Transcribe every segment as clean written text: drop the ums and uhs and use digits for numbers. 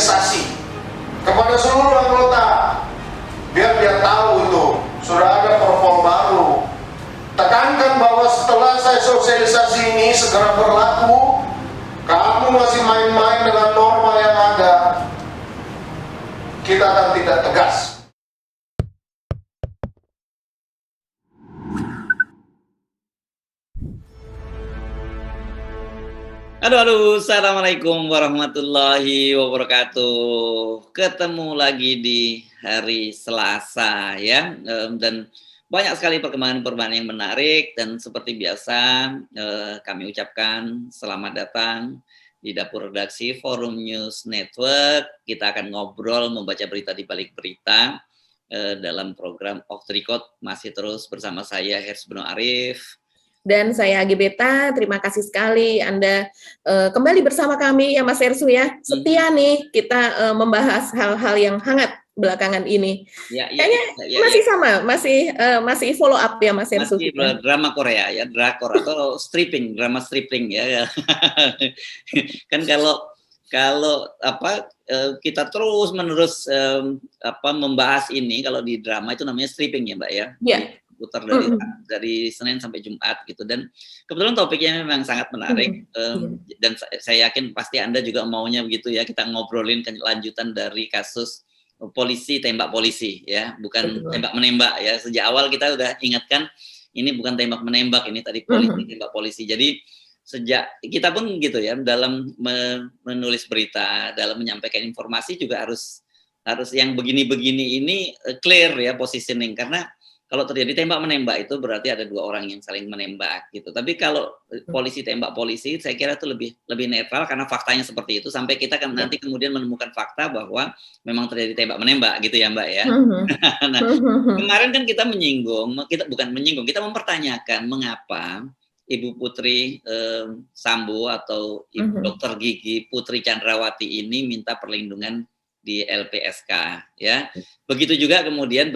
sosialisasi kepada seluruh anggota biar dia tahu itu sudah ada perpol baru. Tekankan bahwa setelah saya sosialisasi ini segera berlaku, kamu masih main-main dengan norma yang ada, kita akan tidak tegas. Aduh, assalamualaikum warahmatullahi wabarakatuh. Ketemu lagi di hari Selasa ya, dan banyak sekali perkembangan-perkembangan yang menarik dan seperti biasa kami ucapkan selamat datang di dapur redaksi Forum News Network. Kita akan ngobrol membaca berita di balik berita dalam program Off the Record, masih terus bersama saya Hersbeno Arif. Dan saya Agi Beta, terima kasih sekali Anda kembali bersama kami ya Mas Hersu ya. Setia nih kita membahas hal-hal yang hangat belakangan ini. Kayaknya masih sama, masih follow up ya Mas Hersu. Masih drama Korea ya, drakor atau stripping, drama stripping ya. Kan kalau kita terus menerus membahas ini, kalau di drama itu namanya stripping ya Mbak ya. Iya. Putar dari Senin sampai Jumat gitu, dan kebetulan topiknya memang sangat menarik, dan saya yakin pasti Anda juga maunya begitu ya, kita ngobrolin kelanjutan dari kasus polisi tembak polisi ya, bukan tembak menembak ya. Sejak awal kita udah ingatkan ini bukan tembak menembak, ini tadi polisi tembak polisi. Jadi sejak kita pun gitu ya, dalam menulis berita, dalam menyampaikan informasi juga harus yang begini-begini ini clear ya positioning, karena kalau terjadi tembak menembak itu berarti ada dua orang yang saling menembak gitu. Tapi kalau polisi tembak polisi, saya kira itu lebih netral karena faktanya seperti itu, sampai kita kan nanti kemudian menemukan fakta bahwa memang terjadi tembak menembak gitu ya Mbak ya. Nah, kemarin kan kita kita mempertanyakan mengapa Ibu Putri Sambo atau Ibu Dokter Gigi Putri Chandrawati ini minta perlindungan di LPSK ya. Begitu juga kemudian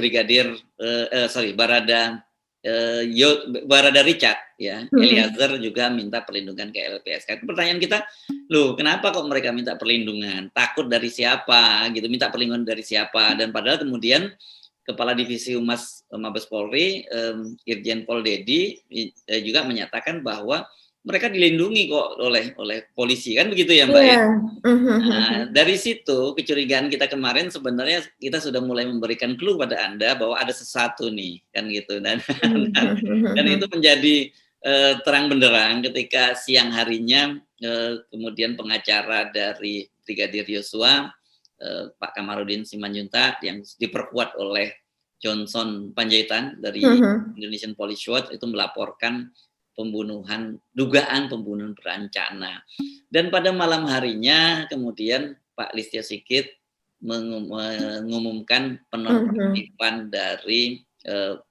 Barada Richard ya, Eliezer juga minta perlindungan ke LPSK. Pertanyaan kita, loh kenapa kok mereka minta perlindungan? Takut dari siapa gitu, minta perlindungan dari siapa? Dan padahal kemudian Kepala Divisi Humas Mabes Polri, Irjen Pol Dedi juga menyatakan bahwa mereka dilindungi kok oleh polisi, kan begitu ya Mbak ya. Nah, dari situ kecurigaan kita kemarin sebenarnya kita sudah mulai memberikan clue pada Anda bahwa ada sesuatu nih, kan gitu. Dan itu menjadi terang benderang ketika siang harinya kemudian pengacara dari Brigadir Yosua, Pak Kamarudin Simanjuntak, yang diperkuat oleh Johnson Panjaitan dari Indonesian Police Watch itu melaporkan dugaan pembunuhan berencana. Dan pada malam harinya kemudian Pak Listio Sigit mengumumkan penonaktifan dari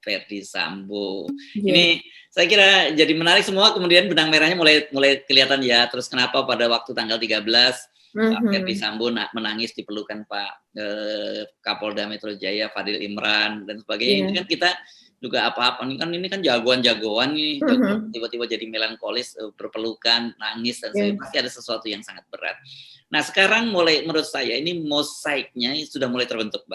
Ferdi Sambo. Ini saya kira jadi menarik semua, kemudian benang merahnya mulai kelihatan ya. Terus kenapa pada waktu tanggal 13 Pak Ferdi Sambo menangis di pelukan Pak Kapolda Metro Jaya Fadil Imran dan sebagainya. Ini kan kita juga ini kan jagoan-jagoan nih, tiba-tiba jadi melankolis, berpelukan, nangis, dan pasti ada sesuatu yang sangat berat. Nah sekarang menurut saya ini mosaiknya sudah mulai terbentuk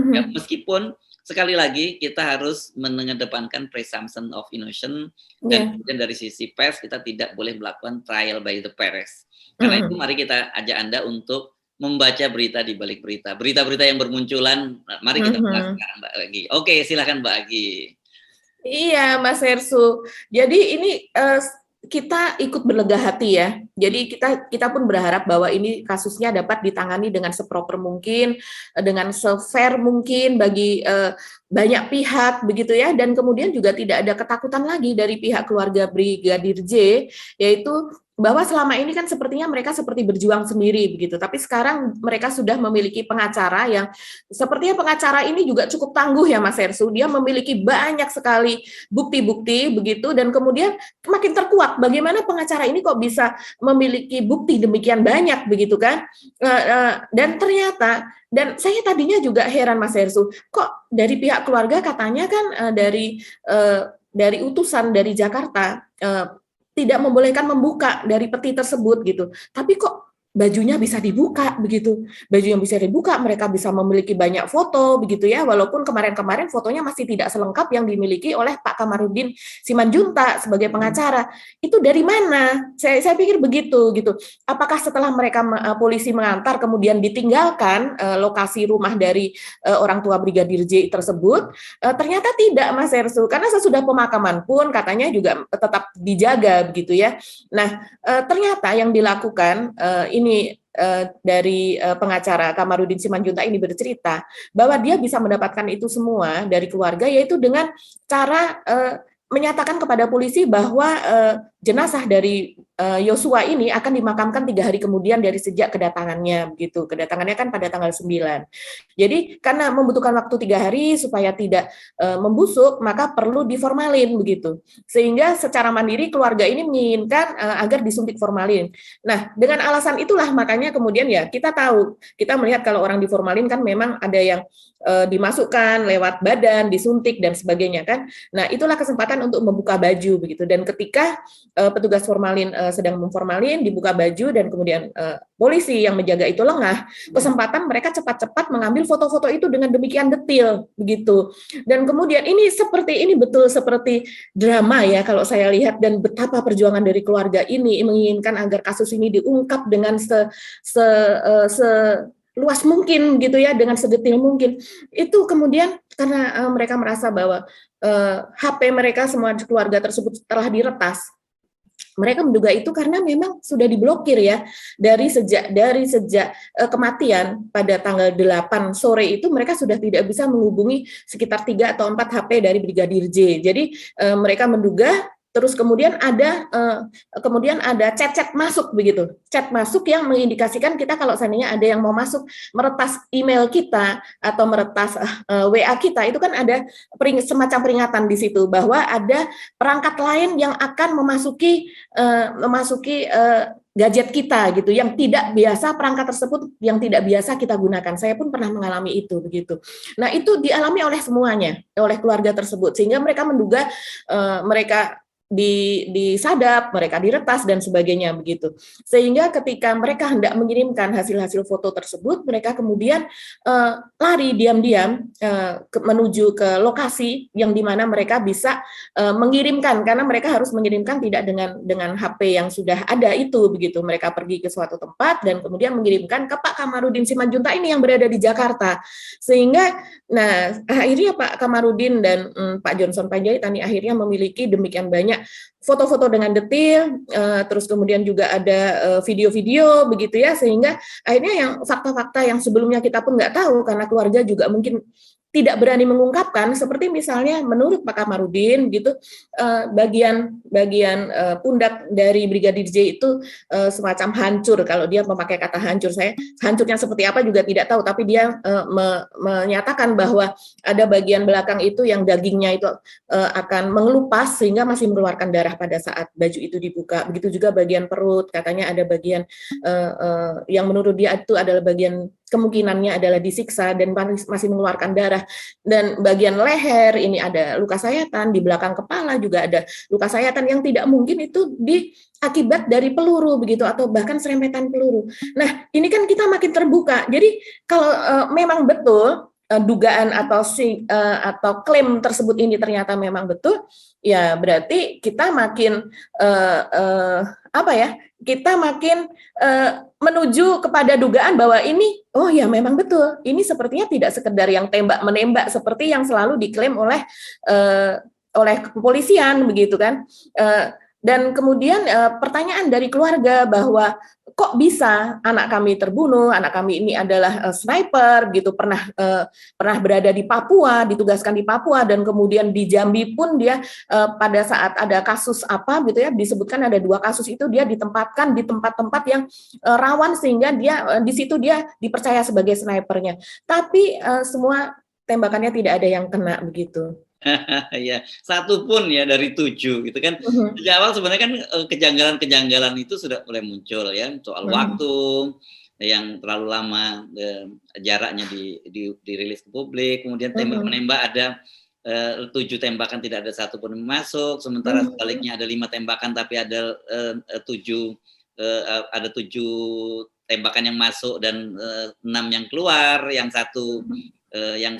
ya, meskipun sekali lagi kita harus mengedepankan presumption of innocence, dan kemudian dari sisi pers kita tidak boleh melakukan trial by the press. Karena itu mari kita ajak Anda untuk membaca berita di balik berita-berita yang bermunculan. Mari kita bahas sekarang Mbak Agi. Oke, silakan Mbak Agi. Iya Mas Hersu. Jadi ini kita ikut berlega hati ya. Jadi kita pun berharap bahwa ini kasusnya dapat ditangani dengan seproper mungkin, dengan sefair mungkin bagi banyak pihak begitu ya, dan kemudian juga tidak ada ketakutan lagi dari pihak keluarga Brigadir J, yaitu bahwa selama ini kan sepertinya mereka seperti berjuang sendiri begitu, tapi sekarang mereka sudah memiliki pengacara yang sepertinya pengacara ini juga cukup tangguh ya Mas Hersu. Dia memiliki banyak sekali bukti-bukti begitu, dan kemudian makin terkuat bagaimana pengacara ini kok bisa memiliki bukti demikian banyak begitu kan. Dan ternyata, dan saya tadinya juga heran Mas Hersu, kok dari pihak keluarga katanya kan dari utusan dari Jakarta tidak membolehkan membuka dari peti tersebut gitu. Tapi kok bajunya bisa dibuka begitu. Baju yang bisa dibuka, mereka bisa memiliki banyak foto begitu ya, walaupun kemarin-kemarin fotonya masih tidak selengkap yang dimiliki oleh Pak Kamarudin Simanjuntak sebagai pengacara. Itu dari mana? Saya pikir begitu gitu. Apakah setelah mereka polisi mengantar kemudian ditinggalkan lokasi rumah dari orang tua Brigadir J tersebut? Ternyata tidak, Mas Hersu, karena sesudah pemakaman pun katanya juga tetap dijaga begitu ya. Nah, ternyata yang dilakukan ini dari pengacara Kamarudin Simanjuntak ini bercerita bahwa dia bisa mendapatkan itu semua dari keluarga, yaitu dengan cara menyatakan kepada polisi bahwa jenazah dari Yosua ini akan dimakamkan 3 hari kemudian dari sejak kedatangannya begitu. Kedatangannya kan pada tanggal 9. Jadi karena membutuhkan waktu 3 hari supaya tidak membusuk, maka perlu diformalin begitu. Sehingga secara mandiri keluarga ini menginginkan agar disuntik formalin. Nah, dengan alasan itulah makanya kemudian ya kita tahu, kita melihat kalau orang diformalin kan memang ada yang dimasukkan lewat badan, disuntik dan sebagainya kan. Nah, itulah kesempatan untuk membuka baju begitu. Dan ketika petugas formalin sedang memformalin, dibuka baju dan kemudian polisi yang menjaga itu lengah, kesempatan mereka cepat-cepat mengambil foto-foto itu dengan demikian detail begitu. Dan kemudian ini betul seperti drama ya kalau saya lihat, dan betapa perjuangan dari keluarga ini menginginkan agar kasus ini diungkap dengan luas mungkin gitu ya, dengan sedetil mungkin. Itu kemudian karena mereka merasa bahwa HP mereka semua keluarga tersebut telah diretas. Mereka menduga itu karena memang sudah diblokir ya dari sejak kematian pada tanggal 8 sore itu, mereka sudah tidak bisa menghubungi sekitar 3 atau 4 HP dari Brigadir J. Jadi mereka menduga. Terus kemudian ada chat-chat masuk begitu, chat masuk yang mengindikasikan kita kalau seandainya ada yang mau masuk meretas email kita atau meretas WA kita, itu kan ada semacam peringatan di situ bahwa ada perangkat lain yang akan memasuki gadget kita gitu, yang tidak biasa, perangkat tersebut yang tidak biasa kita gunakan. Saya pun pernah mengalami itu begitu. Nah, itu dialami oleh semuanya, oleh keluarga tersebut, sehingga mereka menduga mereka disadap, mereka diretas dan sebagainya begitu. Sehingga ketika mereka hendak mengirimkan hasil-hasil foto tersebut, mereka kemudian lari diam-diam menuju ke lokasi yang dimana mereka bisa mengirimkan, karena mereka harus mengirimkan tidak dengan HP yang sudah ada itu begitu. Mereka pergi ke suatu tempat dan kemudian mengirimkan ke Pak Kamarudin Simanjuntak ini yang berada di Jakarta. Sehingga akhirnya Pak Kamarudin dan Pak Johnson Panjaitan akhirnya memiliki demikian banyak foto-foto dengan detail, terus kemudian juga ada video-video begitu ya, sehingga akhirnya yang fakta-fakta yang sebelumnya kita pun nggak tahu karena keluarga juga mungkin tidak berani mengungkapkan, seperti misalnya menurut Pak Kamarudin gitu, bagian pundak dari Brigadir J itu semacam hancur. Kalau dia memakai kata hancur, saya hancurnya seperti apa juga tidak tahu, tapi dia menyatakan bahwa ada bagian belakang itu yang dagingnya itu akan mengelupas sehingga masih mengeluarkan darah pada saat baju itu dibuka. Begitu juga bagian perut, katanya ada bagian yang menurut dia itu adalah bagian kemungkinannya adalah disiksa dan masih mengeluarkan darah. Dan bagian leher ini ada luka sayatan, di belakang kepala juga ada luka sayatan yang tidak mungkin itu akibat dari peluru begitu, atau bahkan serempetan peluru. Nah, ini kan kita makin terbuka. Jadi kalau memang betul dugaan atau klaim tersebut ini ternyata memang betul, ya berarti kita makin kita makin menuju kepada dugaan bahwa ini, oh ya memang betul, ini sepertinya tidak sekedar yang tembak-menembak seperti yang selalu diklaim oleh kepolisian begitu kan. Dan kemudian pertanyaan dari keluarga bahwa kok bisa anak kami terbunuh, anak kami ini adalah sniper gitu, pernah berada di Papua, ditugaskan di Papua, dan kemudian di Jambi pun dia pada saat ada kasus apa gitu ya, disebutkan ada 2 kasus itu dia ditempatkan di tempat-tempat yang rawan sehingga dia di situ dia dipercaya sebagai snipernya. Tapi semua tembakannya tidak ada yang kena begitu. Ya, 1 pun ya dari 7 gitu kan. Sejak awal sebenarnya kan kejanggalan-kejanggalan itu sudah mulai muncul ya, soal waktu yang terlalu lama, jaraknya dirilis ke publik, kemudian tembak-menembak ada 7 tembakan tidak ada 1 pun yang masuk, sementara sebaliknya ada 5 tembakan tapi ada 7 tembakan yang masuk dan 6 yang keluar, yang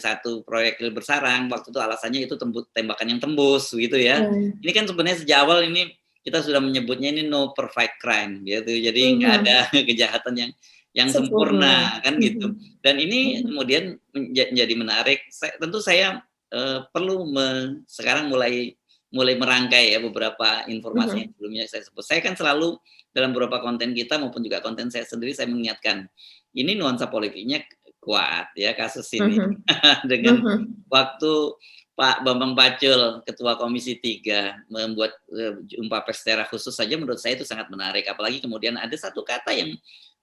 satu proyektil bersarang, waktu itu alasannya itu tembakan yang tembus gitu ya. Ini kan sebenarnya sejak awal ini kita sudah menyebutnya ini no perfect crime gitu. Jadi nggak ada kejahatan yang sempurna kan gitu. Dan ini kemudian menjadi menarik. Tentu saya perlu sekarang mulai merangkai ya beberapa informasi yang sebelumnya saya sebut. Saya kan selalu dalam beberapa konten kita maupun juga konten saya sendiri saya mengingatkan ini nuansa politiknya kuat ya kasus ini dengan waktu Pak Bambang Pacul Ketua Komisi 3 membuat jumpa pers secara khusus saja menurut saya itu sangat menarik, apalagi kemudian ada satu kata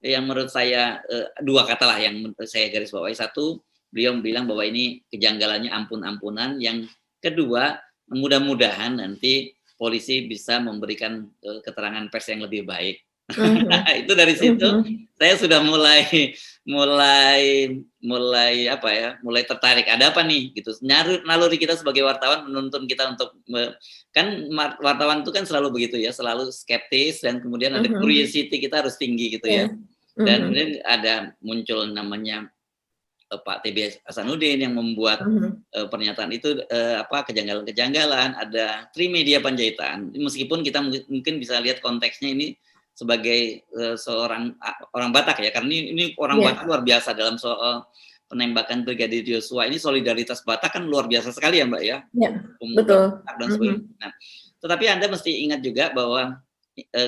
yang menurut saya dua kata lah yang saya garis bawahi. Satu, beliau bilang bahwa ini kejanggalannya ampun-ampunan, yang kedua mudah-mudahan nanti polisi bisa memberikan keterangan pers yang lebih baik. Nah, itu dari situ saya sudah mulai tertarik. Ada apa nih gitu. Naluri kita sebagai wartawan menuntun kita untuk kan wartawan itu kan selalu begitu ya, selalu skeptis dan kemudian ada curiosity kita harus tinggi gitu ya. Dan kemudian ada muncul namanya Pak TB Hasanuddin yang membuat pernyataan itu kejanggalan-kejanggalan, ada Trimedia Panjaitan. Meskipun kita mungkin bisa lihat konteksnya ini sebagai seorang orang Batak ya, karena ini orang Batak luar biasa dalam soal penembakan Brigadir Yosua. Ini solidaritas Batak kan luar biasa sekali ya Mbak ya. Betul. Dan sebagainya. Nah, tetapi Anda mesti ingat juga bahwa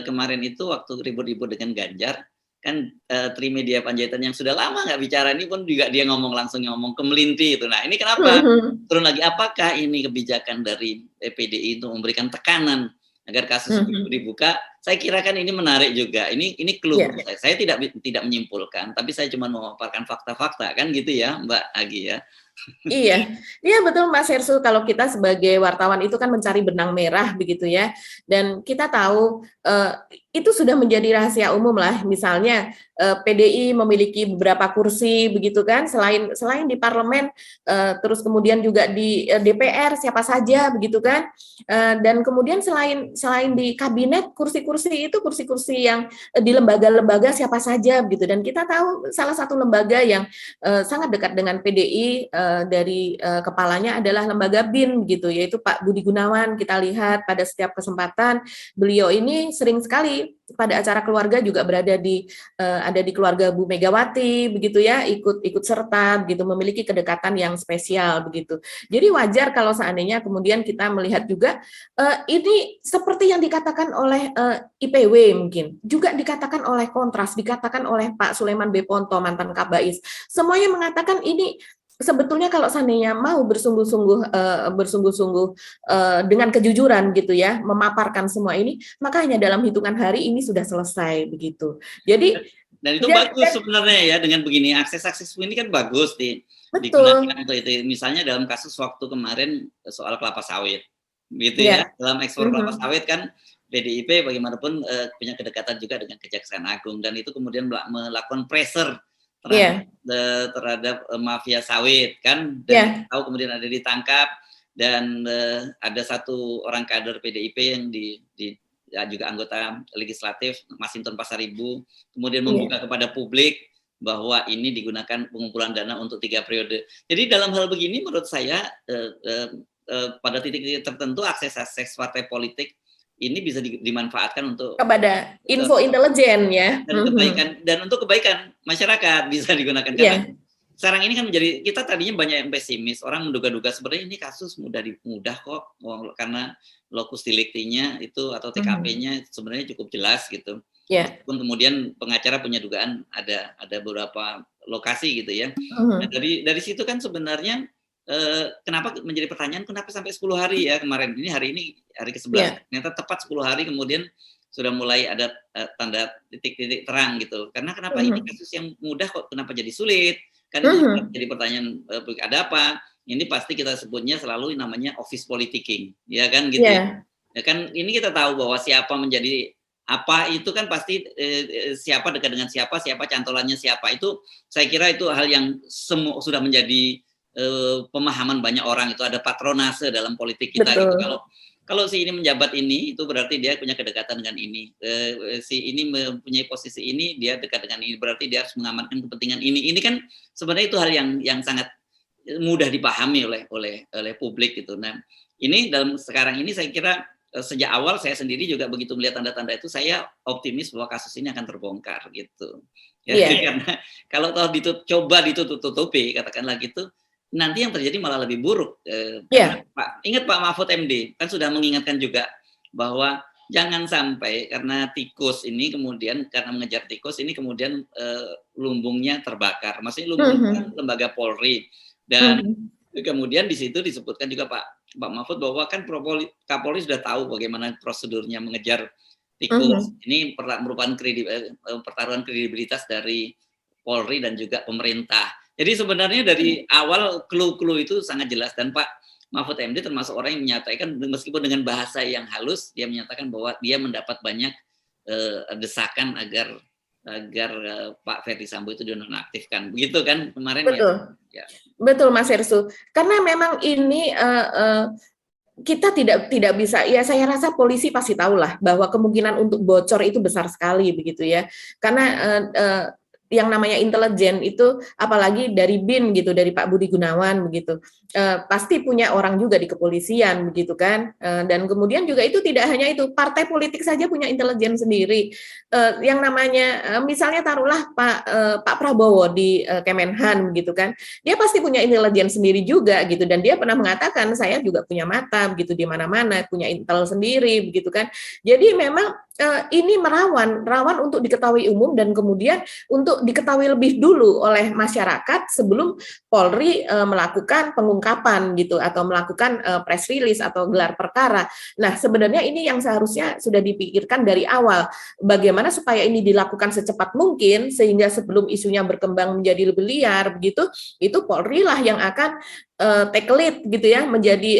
kemarin itu waktu ribut-ribut dengan Ganjar, kan Trimedia Panjaitan yang sudah lama nggak bicara ini pun juga dia langsung ngomong ke Melinti itu. Nah ini kenapa turun lagi? Apakah ini kebijakan dari PDI untuk memberikan tekanan agar kasus itu dibuka? Saya kira kan ini menarik juga. Ini clue. Saya tidak menyimpulkan, tapi saya cuma memaparkan fakta-fakta kan gitu ya, Mbak Agi ya. Iya betul Mas Hersu. Kalau kita sebagai wartawan itu kan mencari benang merah begitu ya, dan kita tahu itu sudah menjadi rahasia umum lah. Misalnya PDI memiliki beberapa kursi begitu kan, selain di parlemen, terus kemudian juga di DPR siapa saja begitu kan, dan kemudian selain di kabinet kursi-kursi itu kursi-kursi yang di lembaga-lembaga siapa saja begitu. Dan kita tahu salah satu lembaga yang sangat dekat dengan PDI dari kepalanya adalah lembaga BIN gitu, yaitu Pak Budi Gunawan. Kita lihat pada setiap kesempatan beliau ini sering sekali pada acara keluarga juga ada di keluarga Bu Megawati begitu ya, ikut serta begitu, memiliki kedekatan yang spesial begitu. Jadi wajar kalau seandainya kemudian kita melihat juga ini seperti yang dikatakan oleh IPW, mungkin juga dikatakan oleh Kontras, dikatakan oleh Pak Sulaiman B. Ponto mantan Kabais, semuanya mengatakan ini sebetulnya kalau seandainya mau bersungguh-sungguh dengan kejujuran gitu ya, memaparkan semua ini, maka hanya dalam hitungan hari ini sudah selesai begitu. Jadi dan itu bagus sebenarnya ya, dengan begini akses ini kan bagus digunakan untuk itu. Misalnya dalam kasus waktu kemarin soal kelapa sawit gitu ya, dalam ekspor kelapa sawit kan PDIP bagaimanapun punya kedekatan juga dengan Kejaksaan Agung, dan itu kemudian melakukan pressure terhadap mafia sawit kan, dan tahu kemudian ada ditangkap, dan ada satu orang kader PDIP yang juga anggota legislatif, Masinton Pasaribu, kemudian membuka kepada publik bahwa ini digunakan pengumpulan dana untuk 3 periode. Jadi dalam hal begini menurut saya pada titik-titik tertentu akses partai politik ini bisa dimanfaatkan untuk kepada info intelijen ya, dan untuk kebaikan masyarakat bisa digunakan. Karena sekarang ini kan menjadi, kita tadinya banyak yang pesimis, orang menduga-duga sebenarnya ini kasus mudah kok, karena lokus delictinya itu atau TKP-nya sebenarnya cukup jelas gitu. Pun kemudian pengacara punya dugaan ada beberapa lokasi gitu ya. Nah, dari situ kan sebenarnya kenapa menjadi pertanyaan, kenapa sampai 10 hari ya kemarin, ini hari ke-11, ternyata tepat 10 hari kemudian sudah mulai ada tanda titik-titik terang gitu. Karena kenapa ini kasus yang mudah kok kenapa jadi sulit? Kan jadi pertanyaan, ada apa? Ini pasti kita sebutnya selalu namanya office politicking, ya kan gitu. Ya kan ini kita tahu bahwa siapa menjadi apa itu kan pasti siapa dekat dengan siapa cantolannya siapa, itu saya kira itu hal yang sudah menjadi pemahaman banyak orang, itu ada patronase dalam politik kita gitu. kalau si ini menjabat ini, itu berarti dia punya kedekatan dengan ini. Si ini mempunyai posisi ini, dia dekat dengan ini, berarti dia harus mengamankan kepentingan ini. Ini kan sebenarnya itu hal yang sangat mudah dipahami oleh publik gitu. Nah, ini dalam sekarang ini saya kira sejak awal saya sendiri juga begitu melihat tanda-tanda itu, saya optimis bahwa kasus ini akan terbongkar gitu. Ya, karena kalau toh coba ditutup-tutupi, katakanlah gitu, nanti yang terjadi malah lebih buruk. Ingat Pak Mahfud MD kan sudah mengingatkan juga bahwa jangan sampai karena tikus ini kemudian karena mengejar tikus ini kemudian lumbungnya terbakar. Maksudnya lumbungnya lembaga Polri, dan kemudian di situ disebutkan juga Pak Mahfud bahwa kan Kapolri sudah tahu bagaimana prosedurnya mengejar tikus. Ini merupakan pertaruhan kredibilitas dari Polri dan juga pemerintah. Jadi sebenarnya dari awal clue-clue itu sangat jelas, dan Pak Mahfud MD termasuk orang yang menyatakan meskipun dengan bahasa yang halus, dia menyatakan bahwa dia mendapat banyak desakan agar Pak Ferdi Sambo itu dinonaktifkan. Begitu kan kemarin. Betul. Ya. Betul Mas Hersu. Karena memang ini kita tidak bisa, ya saya rasa polisi pasti tahu lah bahwa kemungkinan untuk bocor itu besar sekali begitu ya. Karena yang namanya intelijen itu apalagi dari BIN gitu, dari Pak Budi Gunawan begitu, pasti punya orang juga di kepolisian begitu kan, dan kemudian juga itu tidak hanya itu, partai politik saja punya intelijen sendiri, yang namanya misalnya taruhlah Pak Prabowo di Kemenhan begitu kan, dia pasti punya intelijen sendiri juga gitu, dan dia pernah mengatakan saya juga punya mata begitu di mana-mana, punya intel sendiri begitu kan. Jadi memang ini rawan untuk diketahui umum dan kemudian untuk diketahui lebih dulu oleh masyarakat sebelum Polri melakukan pengungkapan gitu atau melakukan press release atau gelar perkara. Nah, sebenarnya ini yang seharusnya sudah dipikirkan dari awal, bagaimana supaya ini dilakukan secepat mungkin sehingga sebelum isunya berkembang menjadi lebih liar begitu, itu Polri lah yang akan take lead gitu ya, menjadi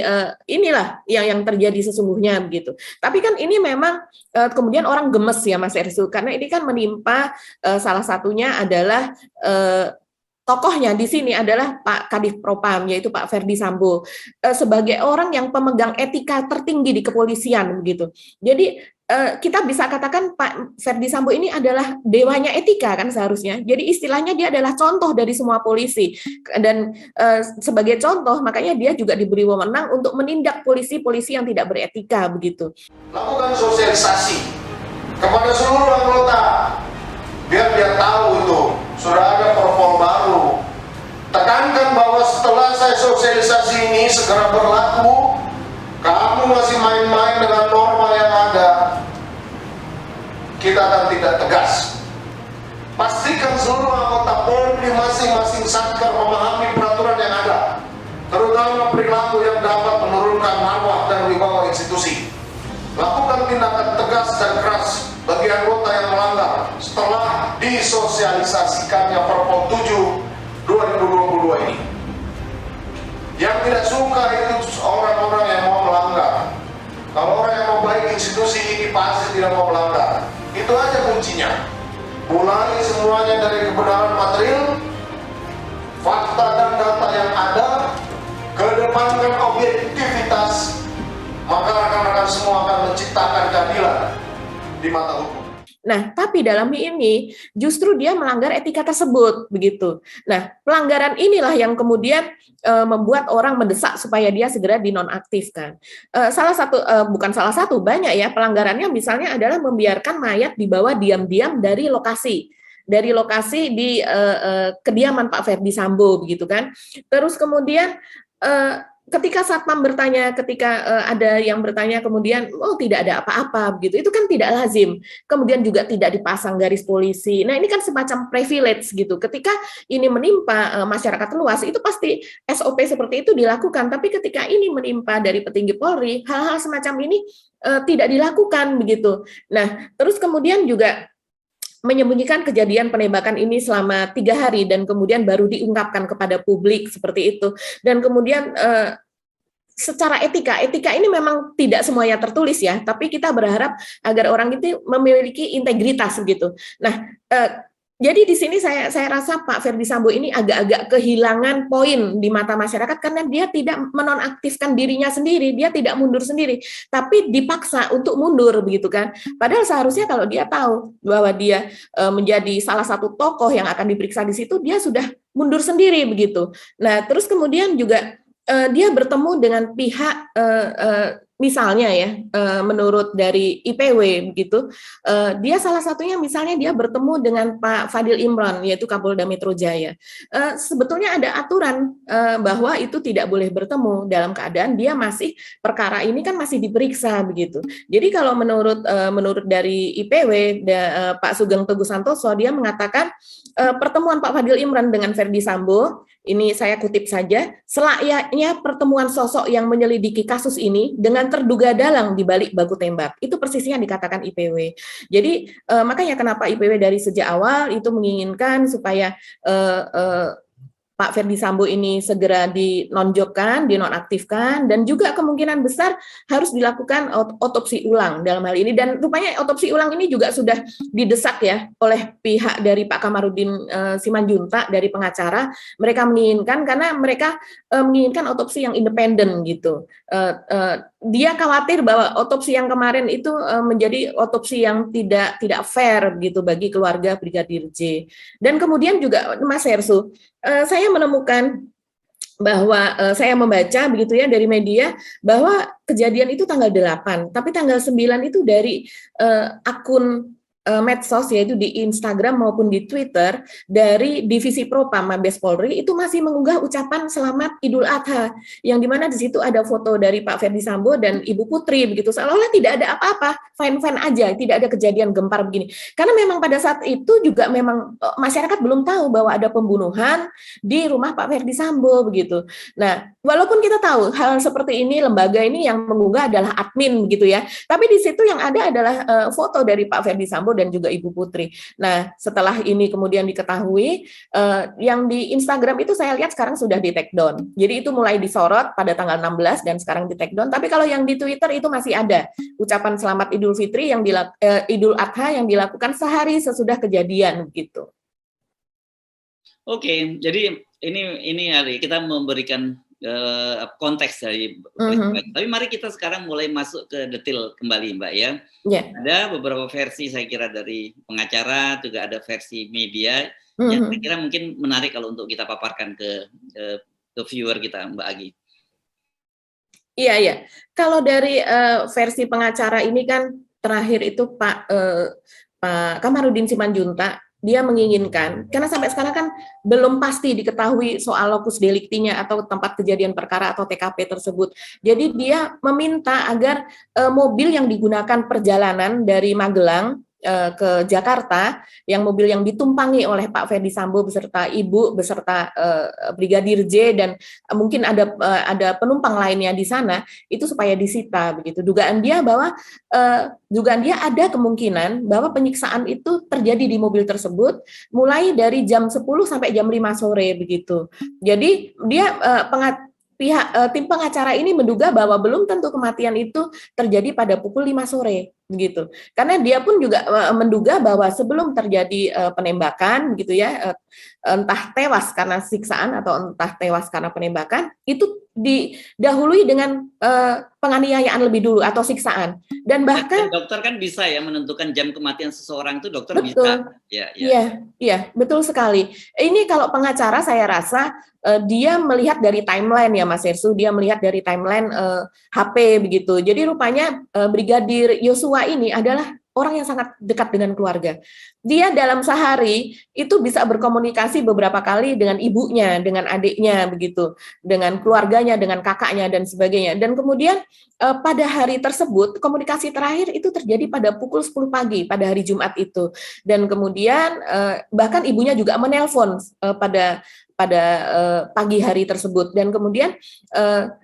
inilah yang terjadi sesungguhnya begitu. Tapi kan ini memang kemudian orang gemes ya Mas Ersu, karena ini kan menimpa salah satunya adalah tokohnya di sini adalah Pak Kadif Propam, yaitu Pak Ferdi Sambo, sebagai orang yang pemegang etika tertinggi di kepolisian begitu. Jadi kita bisa katakan Pak Ferdi Sambo ini adalah dewanya etika kan seharusnya. Jadi istilahnya dia adalah contoh dari semua polisi, dan sebagai contoh makanya dia juga diberi wewenang untuk menindak polisi-polisi yang tidak beretika begitu. Lakukan sosialisasi kepada seluruh anggota biar dia tahu itu sudah ada perform baru. Tekankan bahwa setelah saya sosialisasi ini segera berlaku, kamu masih main-main dengan norma yang ada, kita akan tidak tegas. Pastikan seluruh anggota Polri masing-masing satker memahami peraturan yang ada, terutama perilaku yang dapat menurunkan marwah dan wibawa institusi. Lakukan tindakan tegas dan keras bagi anggota yang melanggar setelah disosialisasikannya Perpol 7 2022 ini. Yang tidak suka itu orang-orang yang mau melanggar. Kalau orang yang mau baik institusi ini pasti tidak mau melanggar. Itu aja kuncinya. Mulai semuanya dari kebenaran material, fakta dan data yang ada, kedepankan objektivitas, maka rekan-rekan semua akan menciptakan keadilan di mata hukum. Nah, tapi dalam ini justru dia melanggar etika tersebut, begitu. Nah, pelanggaran inilah yang kemudian membuat orang mendesak supaya dia segera dinonaktifkan. Bukan salah satu, banyak ya pelanggarannya, misalnya adalah membiarkan mayat dibawa diam-diam dari lokasi di kediaman Pak Ferdi Sambo, begitu kan. Terus kemudian ketika satpam bertanya, ada yang bertanya kemudian, oh tidak ada apa-apa begitu, itu kan tidak lazim. Kemudian juga tidak dipasang garis polisi. Nah ini kan semacam privilege gitu. Ketika ini menimpa masyarakat luas, itu pasti SOP seperti itu dilakukan. Tapi ketika ini menimpa dari petinggi Polri, hal-hal semacam ini tidak dilakukan begitu. Nah terus kemudian juga menyembunyikan kejadian penembakan ini selama 3 hari dan kemudian baru diungkapkan kepada publik seperti itu. Dan kemudian secara etika ini memang tidak semuanya tertulis ya, tapi kita berharap agar orang itu memiliki integritas begitu. Nah, Jadi di sini saya rasa Pak Ferdi Sambo ini agak-agak kehilangan poin di mata masyarakat karena dia tidak menonaktifkan dirinya sendiri, dia tidak mundur sendiri, tapi dipaksa untuk mundur begitu kan. Padahal seharusnya kalau dia tahu bahwa dia menjadi salah satu tokoh yang akan diperiksa di situ, dia sudah mundur sendiri begitu. Nah, terus kemudian juga dia bertemu dengan pihak misalnya ya, menurut dari IPW begitu, dia salah satunya misalnya dia bertemu dengan Pak Fadil Imran, yaitu Kapolda Metro Jaya. Sebetulnya ada aturan bahwa itu tidak boleh bertemu dalam keadaan dia masih, perkara ini kan masih diperiksa begitu. Jadi kalau menurut dari IPW, Pak Sugeng Teguh Santoso, dia mengatakan pertemuan Pak Fadil Imran dengan Ferdi Sambo, ini saya kutip saja, selayaknya pertemuan sosok yang menyelidiki kasus ini dengan terduga dalang di balik baku tembak. Itu persisnya dikatakan IPW. Jadi makanya kenapa IPW dari sejak awal itu menginginkan supaya Pak Ferdi Sambo ini segera dinonjokkan, dinonaktifkan, dan juga kemungkinan besar harus dilakukan otopsi ulang dalam hal ini. Dan rupanya otopsi ulang ini juga sudah didesak ya oleh pihak dari Pak Kamarudin Simanjuntak dari pengacara. Mereka menginginkan karena mereka menginginkan otopsi yang independen gitu. Dia khawatir bahwa otopsi yang kemarin itu menjadi otopsi yang tidak fair gitu bagi keluarga Brigadir J. Dan kemudian juga Mas Hersu, saya menemukan bahwa saya membaca begitu ya dari media bahwa kejadian itu tanggal 8, tapi tanggal 9 itu dari akun medsos, yaitu di Instagram maupun di Twitter dari Divisi Propam Mabes Polri itu masih mengunggah ucapan selamat Idul Adha, yang dimana di situ ada foto dari Pak Ferdi Sambo dan Ibu Putri begitu, seolah-olah tidak ada apa-apa, fine-fine aja, tidak ada kejadian gempar begini. Karena memang pada saat itu juga memang masyarakat belum tahu bahwa ada pembunuhan di rumah Pak Ferdi Sambo begitu. Nah, walaupun kita tahu hal seperti ini, lembaga ini yang mengunggah adalah admin gitu ya, tapi di situ yang ada adalah foto dari Pak Ferdi Sambo dan juga Ibu Putri. Nah, setelah ini kemudian diketahui, yang di Instagram itu saya lihat sekarang sudah di take down. Jadi itu mulai disorot pada tanggal 16 dan sekarang di take down. Tapi kalau yang di Twitter itu masih ada ucapan selamat Idul Fitri yang Idul Adha yang dilakukan sehari sesudah kejadian gitu. Oke, jadi ini hari kita memberikan konteks dari tapi mari kita sekarang mulai masuk ke detail kembali Mbak ya. Ada beberapa versi saya kira dari pengacara, juga ada versi media yang saya kira mungkin menarik kalau untuk kita paparkan ke viewer kita, Mbak Agi. Iya. Kalau dari versi pengacara ini kan terakhir itu Pak Kamarudin Simanjuntak, dia menginginkan, karena sampai sekarang kan belum pasti diketahui soal locus delicti-nya atau tempat kejadian perkara atau TKP tersebut. Jadi dia meminta agar mobil yang digunakan perjalanan dari Magelang ke Jakarta, yang mobil yang ditumpangi oleh Pak Ferdi Sambo beserta Ibu, beserta Brigadir J, dan mungkin ada penumpang lainnya di sana, itu supaya disita begitu. Dugaan dia ada kemungkinan bahwa penyiksaan itu terjadi di mobil tersebut mulai dari jam 10 sampai jam 5 sore begitu. Jadi dia tim pengacara ini menduga bahwa belum tentu kematian itu terjadi pada pukul 5 sore begitu. Karena dia pun juga menduga bahwa sebelum terjadi penembakan gitu ya, entah tewas karena siksaan atau entah tewas karena penembakan, itu didahului dengan penganiayaan lebih dulu atau siksaan. Dan bahkan dokter kan bisa ya menentukan jam kematian seseorang, itu dokter betul, bisa. Iya, betul sekali. Ini kalau pengacara saya rasa dia melihat dari timeline ya Mas Hersu, dia melihat dari timeline HP begitu. Jadi rupanya Brigadir Yosua ini adalah orang yang sangat dekat dengan keluarga. Dia dalam sehari itu bisa berkomunikasi beberapa kali dengan ibunya, dengan adiknya begitu, dengan keluarganya, dengan kakaknya dan sebagainya. Dan kemudian pada hari tersebut komunikasi terakhir itu terjadi pada pukul 10 pagi pada hari Jumat itu. Dan kemudian bahkan ibunya juga menelpon pada pagi hari tersebut. Dan kemudian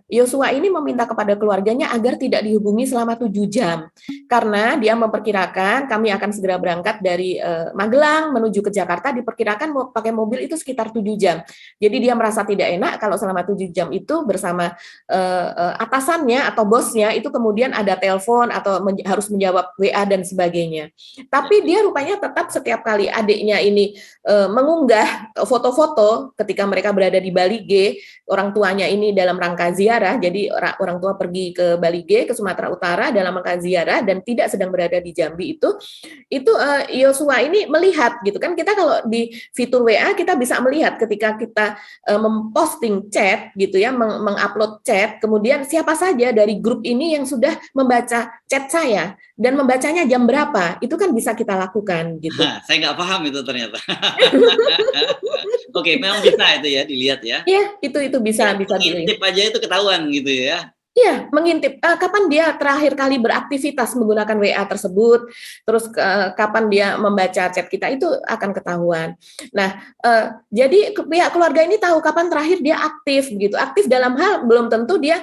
Yosua ini meminta kepada keluarganya agar tidak dihubungi selama 7 jam. Karena dia memperkirakan kami akan segera berangkat dari Magelang menuju ke Jakarta, diperkirakan mau pakai mobil itu sekitar 7 jam. Jadi dia merasa tidak enak kalau selama 7 jam itu bersama atasannya atau bosnya itu kemudian ada telepon atau harus menjawab WA dan sebagainya. Tapi dia rupanya tetap setiap kali adiknya ini mengunggah foto-foto ketika mereka berada di Bali G, orang tuanya ini dalam rangka ziarah, jadi orang tua pergi ke Bali G, ke Sumatera Utara dalam rangka ziarah dan tidak sedang berada di Jambi itu Yosua ini melihat gitu kan, kita kalau di fitur WA kita bisa melihat ketika kita memposting chat gitu ya, mengupload chat, kemudian siapa saja dari grup ini yang sudah membaca chat saya dan membacanya jam berapa, itu kan bisa kita lakukan gitu. Saya nggak paham itu ternyata. Oke, memang bisa itu ya dilihat ya. Iya, itu bisa Ngintip aja itu ketahuan gitu ya. Iya, mengintip kapan dia terakhir kali beraktivitas menggunakan WA tersebut, terus kapan dia membaca chat kita itu akan ketahuan. Nah, jadi pihak keluarga ini tahu kapan terakhir dia aktif gitu. Aktif dalam hal belum tentu dia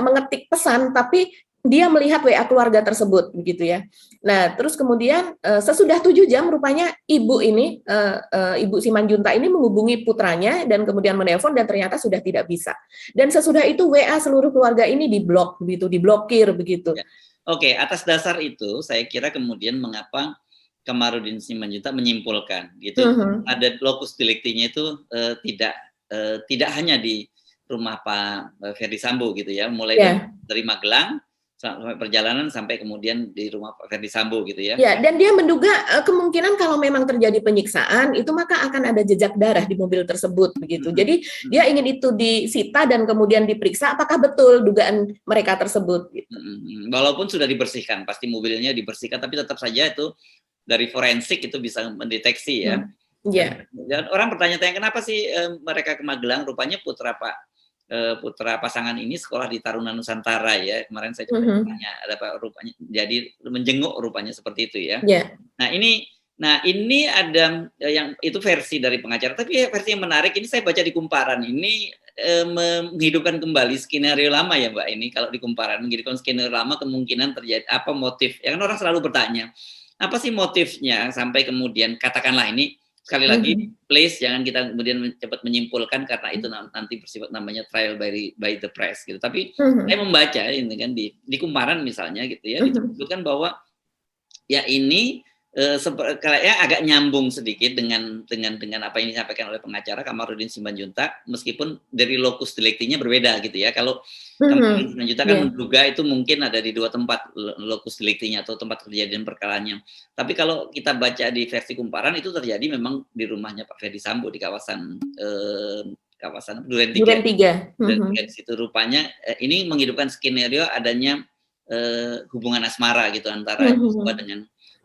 mengetik pesan, tapi dia melihat WA keluarga tersebut begitu ya. Nah, terus kemudian sesudah 7 jam rupanya ibu ini, Ibu Simanjuntak ini menghubungi putranya dan kemudian menelpon dan ternyata sudah tidak bisa. Dan sesudah itu WA seluruh keluarga ini diblok begitu, diblokir begitu. Ya. Oke, atas dasar itu saya kira kemudian mengapa Kamarudin Simanjuntak menyimpulkan gitu, ada lokus deliktinya itu tidak hanya di rumah Pak Ferdi Sambo gitu ya, mulai dari Magelang sampai perjalanan sampai kemudian di rumah Pak Ferdi Sambo gitu ya. Ya, dan dia menduga kemungkinan kalau memang terjadi penyiksaan itu maka akan ada jejak darah di mobil tersebut begitu. Jadi dia ingin itu disita dan kemudian diperiksa apakah betul dugaan mereka tersebut. Gitu. Walaupun sudah dibersihkan, pasti mobilnya dibersihkan, tapi tetap saja itu dari forensik itu bisa mendeteksi ya. Yeah. Dan orang bertanya-tanya kenapa sih mereka ke Magelang? Rupanya putra pasangan ini sekolah di Taruna Nusantara ya. Kemarin saya coba tanya ada apa rupanya. Jadi menjenguk rupanya seperti itu ya. Yeah. Nah ini ada yang itu versi dari pengacara. Tapi versi yang menarik ini saya baca di Kumparan ini menghidupkan kembali skenario lama ya Mbak. Ini kalau di Kumparan menghidupkan skenario lama kemungkinan terjadi apa motif. Ya kan orang selalu bertanya apa sih motifnya sampai kemudian katakanlah ini. Sekali lagi, please jangan kita kemudian cepat menyimpulkan karena itu nanti bersifat namanya trial by the press gitu. Tapi saya membaca ini kan di Kumparan misalnya gitu ya, disebutkan bahwa ya ini kayaknya agak nyambung sedikit dengan apa yang disampaikan oleh pengacara Kamarudin Simanjuntak, meskipun dari lokus deliktinya berbeda gitu ya. Kalau Kamarudin Simanjuntak kan menduga itu mungkin ada di 2 tempat lokus deliktinya atau tempat kejadian perkaranya. Tapi kalau kita baca di versi Kumparan itu terjadi memang di rumahnya Pak Ferdi Sambo di kawasan Duren 3. Dan di situ rupanya ini menghidupkan skenario adanya hubungan asmara gitu antara Yosua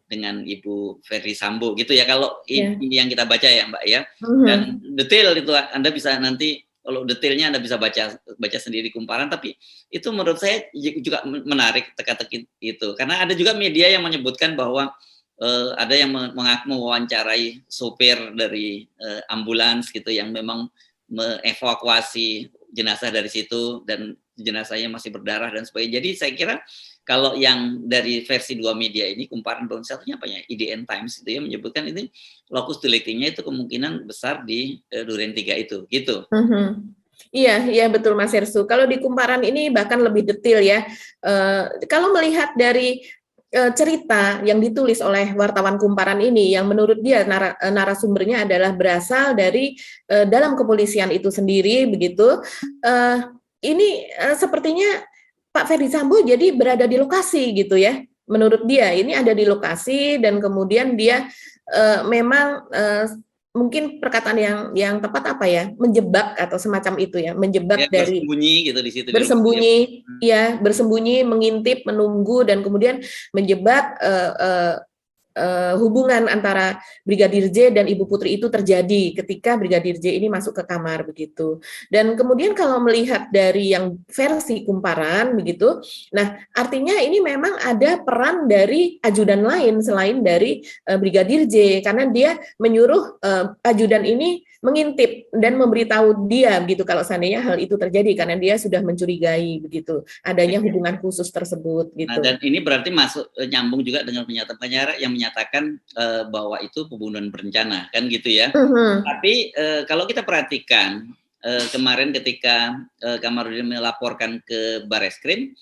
dengan Ibu Ferdi Sambo gitu ya, kalau ini yang kita baca ya Mbak ya. Dan detail itu Anda bisa nanti kalau detailnya Anda bisa baca sendiri Kumparan, tapi itu menurut saya juga menarik teka-teki itu karena ada juga media yang menyebutkan bahwa ada yang mengaku mewawancarai sopir dari ambulans gitu yang memang mengevakuasi jenazah dari situ dan jenazahnya masih berdarah dan sebagainya. Jadi saya kira kalau yang dari versi 2 media ini Kumparan dan satunya apa ya IDN Times itu ya menyebutkan ini lokus deliktinya itu kemungkinan besar di Duren 3 itu gitu. Iya betul Mas Hersu. Kalau di Kumparan ini bahkan lebih detail ya. Kalau melihat dari cerita yang ditulis oleh wartawan Kumparan ini yang menurut dia narasumbernya adalah berasal dari dalam kepolisian itu sendiri begitu. Ini sepertinya Pak Ferdi Sambo jadi berada di lokasi gitu ya. Menurut dia ini ada di lokasi dan kemudian dia memang mungkin perkataan yang tepat apa ya, menjebak atau semacam itu ya, menjebak ya, dari bersembunyi gitu di situ. Bersembunyi, mengintip, menunggu dan kemudian menjebak hubungan antara Brigadir J dan Ibu Putri itu terjadi ketika Brigadir J ini masuk ke kamar begitu. Dan kemudian kalau melihat dari yang versi kumparan begitu, nah artinya ini memang ada peran dari ajudan lain selain dari Brigadir J, karena dia menyuruh ajudan ini mengintip dan memberitahu dia gitu kalau seandainya hal itu terjadi, karena dia sudah mencurigai begitu adanya hubungan khusus tersebut gitu. Nah, dan ini berarti masuk nyambung juga dengan pernyataan penjara yang menyatakan bahwa itu pembunuhan berencana kan gitu ya. Tapi kalau kita perhatikan kemarin ketika Kamarudin melaporkan ke Bareskrim,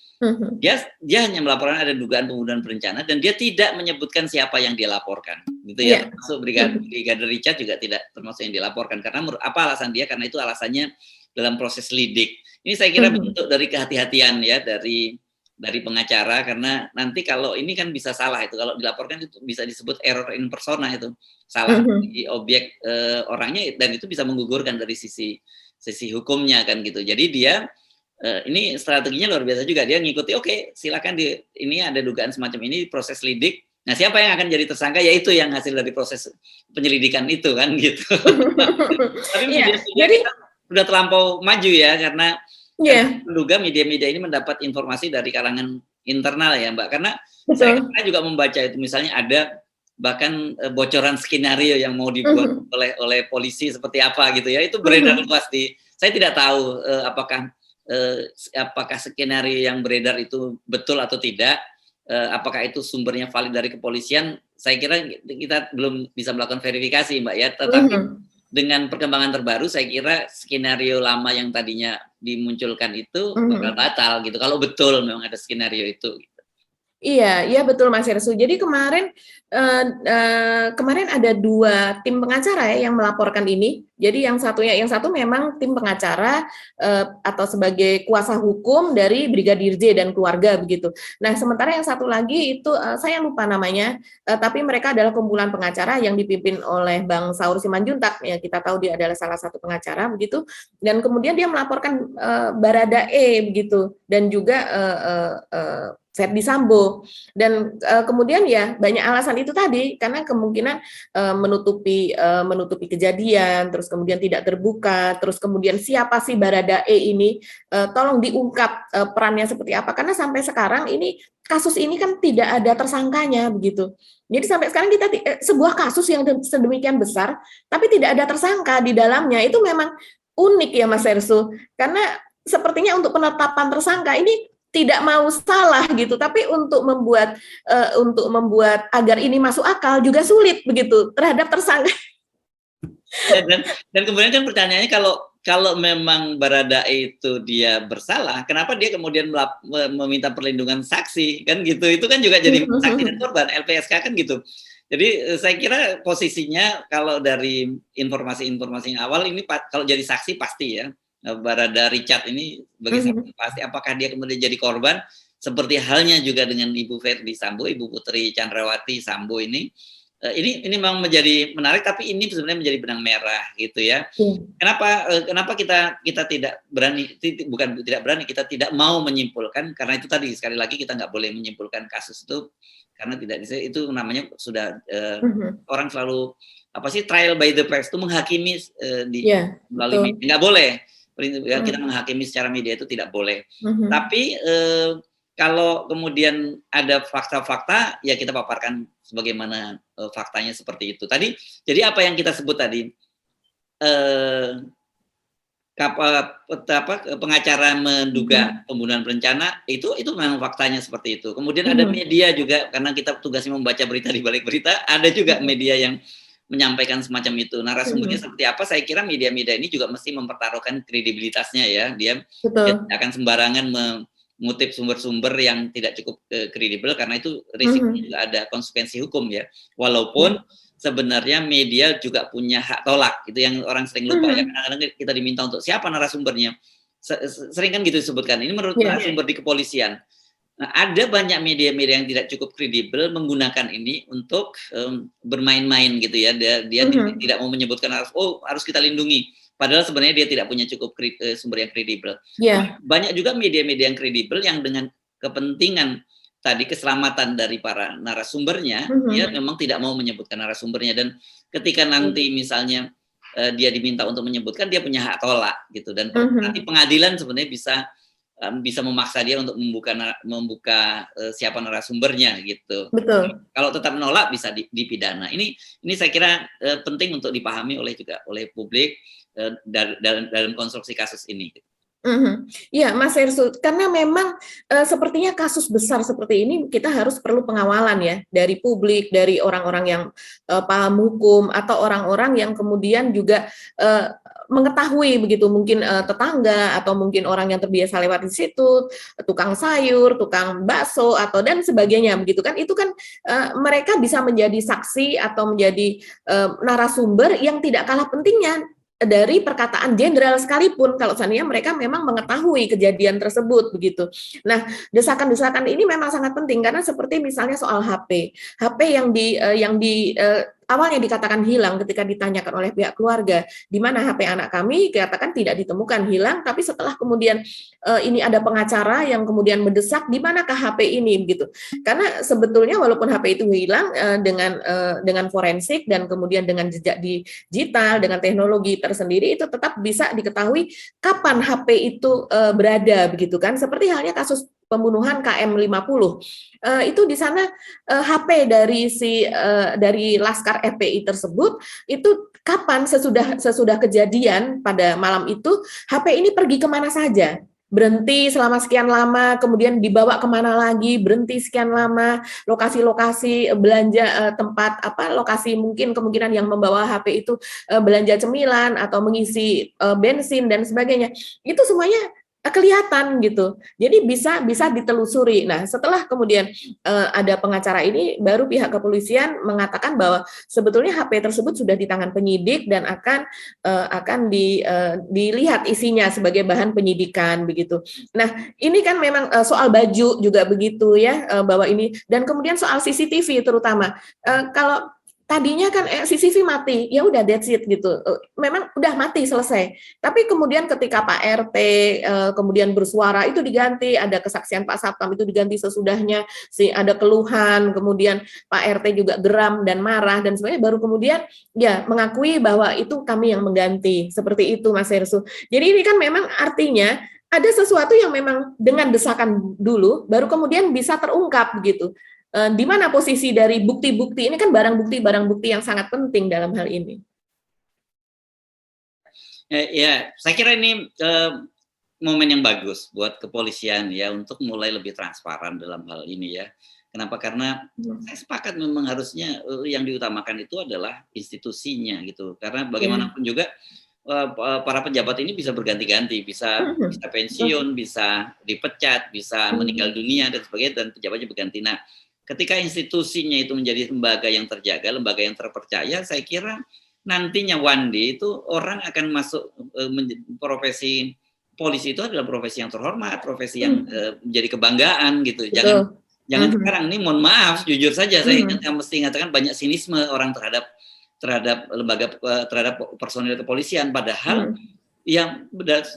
dia hanya melaporkan ada dugaan pembunuhan berencana dan dia tidak menyebutkan siapa yang dia laporkan, gitu ya. Termasuk Brigadir Richard juga tidak termasuk yang dilaporkan karena apa alasan dia? Karena itu alasannya dalam proses lidik. Ini saya kira bentuk dari kehati-hatian ya dari pengacara, karena nanti kalau ini kan bisa salah itu kalau dilaporkan itu bisa disebut error in persona, itu salah di objek orangnya, dan itu bisa menggugurkan dari sisi hukumnya kan gitu. Jadi dia ini strateginya luar biasa juga, dia ngikuti oke, silakan ini ada dugaan semacam ini proses lidik. Nah, siapa yang akan jadi tersangka yaitu yang hasil dari proses penyelidikan itu kan gitu. Tapi jadi sudah terlampau maju ya karena menduga media-media ini mendapat informasi dari kalangan internal ya Mbak, karena saya juga membaca itu misalnya ada bahkan bocoran skenario yang mau dibuat oleh polisi seperti apa gitu ya, itu beredar luas saya tidak tahu apakah skenario yang beredar itu betul atau tidak, apakah itu sumbernya valid dari kepolisian, saya kira kita belum bisa melakukan verifikasi Mbak ya, tetapi dengan perkembangan terbaru saya kira skenario lama yang tadinya dimunculkan itu bakal batal gitu kalau betul memang ada skenario itu gitu. Iya betul Mas Hersu. Jadi kemarin ada 2 tim pengacara ya yang melaporkan ini. Jadi yang satu memang tim pengacara atau sebagai kuasa hukum dari Brigadir J dan keluarga begitu. Nah, sementara yang satu lagi itu saya lupa namanya, tapi mereka adalah kumpulan pengacara yang dipimpin oleh Bang Saur Simanjuntak ya, kita tahu dia adalah salah satu pengacara begitu. Dan kemudian dia melaporkan Baradae begitu dan juga Verdi Sambo, dan kemudian ya banyak alasan itu tadi karena kemungkinan menutupi kejadian, terus kemudian tidak terbuka, terus kemudian siapa sih Baradae ini, tolong diungkap perannya seperti apa, karena sampai sekarang ini kasus ini kan tidak ada tersangkanya begitu. Jadi sampai sekarang kita sebuah kasus yang sedemikian besar tapi tidak ada tersangka di dalamnya, itu memang unik ya Mas Hersu, karena sepertinya untuk penetapan tersangka ini tidak mau salah gitu, tapi untuk membuat agar ini masuk akal juga sulit begitu terhadap tersangka. Dan kemudian kan pertanyaannya kalau memang Baradae itu dia bersalah, kenapa dia kemudian meminta perlindungan saksi kan gitu? Itu kan juga jadi saksi dan korban, LPSK kan gitu. Jadi saya kira posisinya kalau dari informasi-informasi yang awal ini kalau jadi saksi pasti ya. Barada Richard ini bagi saksi pasti, apakah dia kemudian jadi korban seperti halnya juga dengan Ibu Verdi Sambo, Ibu Putri Chandrawati Sambo ini memang menjadi menarik, tapi ini sebenarnya menjadi benang merah gitu ya. Kenapa kita tidak berani, bukan tidak berani, kita tidak mau menyimpulkan, karena itu tadi sekali lagi kita nggak boleh menyimpulkan kasus itu karena tidak itu namanya sudah orang selalu trial by the press, itu menghakimi melalui media, nggak boleh. Kita menghakimi secara media itu tidak boleh. Tapi kalau kemudian ada fakta-fakta, ya kita paparkan sebagaimana faktanya seperti itu. Tadi, jadi apa yang kita sebut tadi, pengacara menduga pembunuhan berencana, itu memang faktanya seperti itu. Kemudian ada media juga, karena kita tugasnya membaca berita di balik berita, ada juga media yang menyampaikan semacam itu. Narasumbernya seperti apa, saya kira media-media ini juga mesti mempertaruhkan kredibilitasnya ya. Dia akan sembarangan mengutip sumber-sumber yang tidak cukup kredibel, karena itu risikonya juga ada konsekuensi hukum ya. Walaupun sebenarnya media juga punya hak tolak, itu yang orang sering lupa ya. Kadang-kadang kita diminta untuk siapa narasumbernya. Sering kan gitu disebutkan. Ini menurut narasumber di kepolisian. Nah, ada banyak media-media yang tidak cukup kredibel menggunakan ini untuk bermain-main gitu ya. Dia tidak mau menyebutkan harus kita lindungi. Padahal sebenarnya dia tidak punya cukup sumber yang kredibel. Banyak juga media-media yang kredibel yang dengan kepentingan tadi keselamatan dari para narasumbernya, dia memang tidak mau menyebutkan narasumbernya, dan ketika nanti misalnya dia diminta untuk menyebutkan, dia punya hak tolak gitu, dan nanti pengadilan sebenarnya bisa memaksa dia untuk membuka siapa narasumbernya gitu. Betul. Kalau tetap menolak bisa dipidana. Ini saya kira penting untuk dipahami oleh publik dalam konstruksi kasus ini. Iya, Mas Hersu, karena memang sepertinya kasus besar seperti ini kita harus perlu pengawalan ya dari publik, dari orang-orang yang paham hukum, atau orang-orang yang kemudian juga mengetahui begitu, mungkin tetangga atau mungkin orang yang terbiasa lewat di situ, tukang sayur, tukang bakso atau dan sebagainya begitu kan, itu kan mereka bisa menjadi saksi atau menjadi narasumber yang tidak kalah pentingnya dari perkataan jenderal sekalipun kalau seandainya mereka memang mengetahui kejadian tersebut begitu. Nah, desakan-desakan ini memang sangat penting karena seperti misalnya soal HP yang awalnya dikatakan hilang ketika ditanyakan oleh pihak keluarga, di mana HP anak kami, dikatakan tidak ditemukan, hilang, tapi setelah kemudian ini ada pengacara yang kemudian mendesak, di manakah HP ini begitu. Karena sebetulnya walaupun HP itu hilang dengan forensik dan kemudian dengan jejak digital, dengan teknologi tersendiri, itu tetap bisa diketahui kapan HP itu berada begitu kan. Seperti halnya kasus pembunuhan KM50 itu di sana HP dari Laskar FPI tersebut itu kapan sesudah kejadian pada malam itu HP ini pergi kemana saja, berhenti selama sekian lama, kemudian dibawa kemana lagi, berhenti sekian lama, lokasi-lokasi belanja, tempat lokasi mungkin kemungkinan yang membawa HP itu belanja cemilan atau mengisi bensin dan sebagainya, itu semuanya kelihatan gitu. Jadi bisa ditelusuri. Nah, setelah kemudian ada pengacara ini, baru pihak kepolisian mengatakan bahwa sebetulnya HP tersebut sudah di tangan penyidik dan akan dilihat isinya sebagai bahan penyidikan begitu. Nah, ini kan memang soal baju juga begitu ya, bahwa ini, dan kemudian soal CCTV terutama. Kalau tadinya kan CCTV mati, ya udah that's it gitu. Memang udah mati selesai. Tapi kemudian ketika Pak RT kemudian bersuara itu diganti, ada kesaksian Pak Satpam itu diganti sesudahnya, ada keluhan, kemudian Pak RT juga geram dan marah dan sebagainya, baru kemudian ya mengakui bahwa itu kami yang mengganti. Seperti itu Mas Hersu. Jadi ini kan memang artinya ada sesuatu yang memang dengan desakan dulu baru kemudian bisa terungkap begitu. Di mana posisi dari bukti-bukti ini, kan barang bukti yang sangat penting dalam hal ini. Ya, saya kira ini momen yang bagus buat kepolisian ya untuk mulai lebih transparan dalam hal ini ya. Kenapa? Karena saya sepakat memang harusnya yang diutamakan itu adalah institusinya gitu. Karena bagaimanapun juga para pejabat ini bisa berganti-ganti, bisa pensiun, bisa dipecat, bisa meninggal dunia dan sebagainya, dan pejabatnya berganti. Nah, ketika institusinya itu menjadi lembaga yang terjaga, lembaga yang terpercaya, saya kira nantinya one day itu orang akan masuk profesi polisi itu adalah profesi yang terhormat, profesi yang menjadi kebanggaan gitu. Jangan sekarang ini, mohon maaf, jujur saja saya mesti mengatakan banyak sinisme orang terhadap lembaga, terhadap personil kepolisian, padahal yang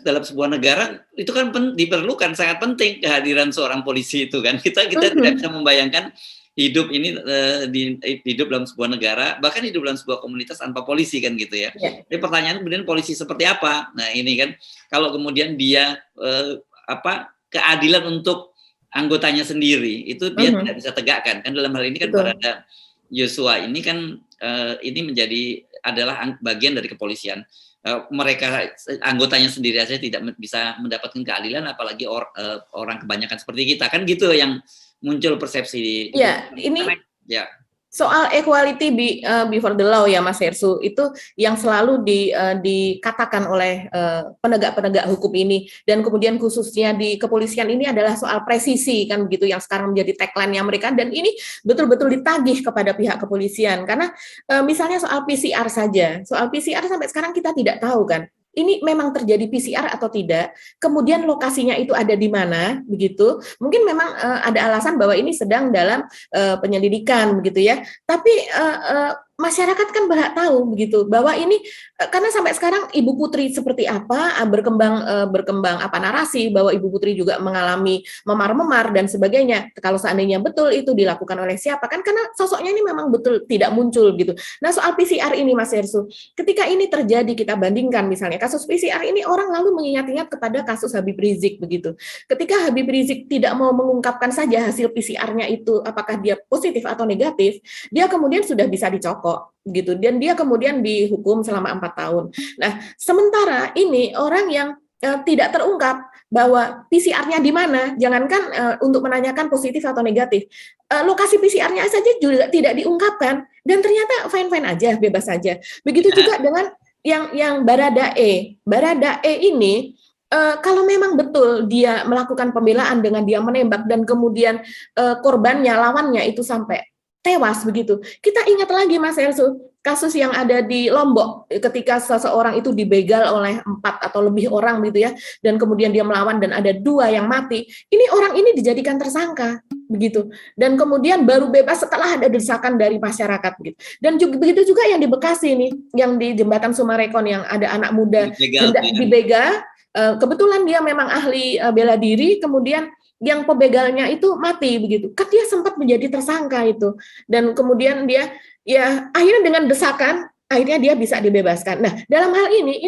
dalam sebuah negara itu kan diperlukan, sangat penting kehadiran seorang polisi itu kan. Kita tidak bisa membayangkan hidup ini hidup dalam sebuah negara, bahkan hidup dalam sebuah komunitas tanpa polisi kan gitu ya. Jadi pertanyaan kemudian polisi seperti apa? Nah ini kan kalau kemudian dia keadilan untuk anggotanya sendiri itu dia tidak bisa tegakkan kan. Dalam hal ini kan Barada Yosua ini kan ini adalah bagian dari kepolisian. Mereka anggotanya sendiri saja tidak bisa mendapatkan keadilan, apalagi orang kebanyakan seperti kita kan gitu yang muncul persepsi. Ya, ini ya. Soal equality before the law ya Mas Hersu, itu yang selalu dikatakan oleh penegak-penegak hukum ini, dan kemudian khususnya di kepolisian ini adalah soal presisi kan begitu, yang sekarang menjadi tagline-nya mereka, dan ini betul-betul ditagih kepada pihak kepolisian karena misalnya soal PCR saja, soal PCR sampai sekarang kita tidak tahu kan ini memang terjadi PCR atau tidak, kemudian lokasinya itu ada di mana, begitu. Mungkin memang ada alasan bahwa ini sedang dalam penyelidikan, begitu ya. Tapi masyarakat kan berhak tahu begitu bahwa ini karena sampai sekarang Ibu Putri seperti apa berkembang apa narasi bahwa Ibu Putri juga mengalami memar-memar dan sebagainya. Kalau seandainya betul itu dilakukan oleh siapa kan karena sosoknya ini memang betul tidak muncul gitu. Nah, soal PCR ini Mas Hersu, ketika ini terjadi kita bandingkan misalnya kasus PCR ini orang lalu mengingat-ingat kepada kasus Habib Rizik begitu. Ketika Habib Rizik tidak mau mengungkapkan saja hasil PCR-nya itu apakah dia positif atau negatif, dia kemudian sudah bisa dicokok gitu dan dia kemudian dihukum selama 4 tahun. Nah, sementara ini orang yang tidak terungkap bahwa PCR-nya di mana, jangankan untuk menanyakan positif atau negatif, lokasi PCR-nya saja juga tidak diungkapkan dan ternyata fine-fine aja, bebas saja. Begitu juga dengan yang Baradae. Baradae ini kalau memang betul dia melakukan pembelaan dengan dia menembak dan kemudian korbannya, lawannya itu sampai tewas begitu. Kita ingat lagi Mas Hersu, kasus yang ada di Lombok ketika seseorang itu dibegal oleh 4 atau lebih orang gitu ya, dan kemudian dia melawan dan ada 2 yang mati. Ini orang ini dijadikan tersangka begitu, dan kemudian baru bebas setelah ada desakan dari masyarakat begitu. Dan juga begitu juga yang di Bekasi nih, yang di Jembatan Sumarekon yang ada anak muda hendak dibegal, kebetulan dia memang ahli bela diri, kemudian yang pembegalnya itu mati begitu. Kan dia sempat menjadi tersangka itu. Dan kemudian dia ya akhirnya dengan desakan akhirnya dia bisa dibebaskan. Nah, dalam hal ini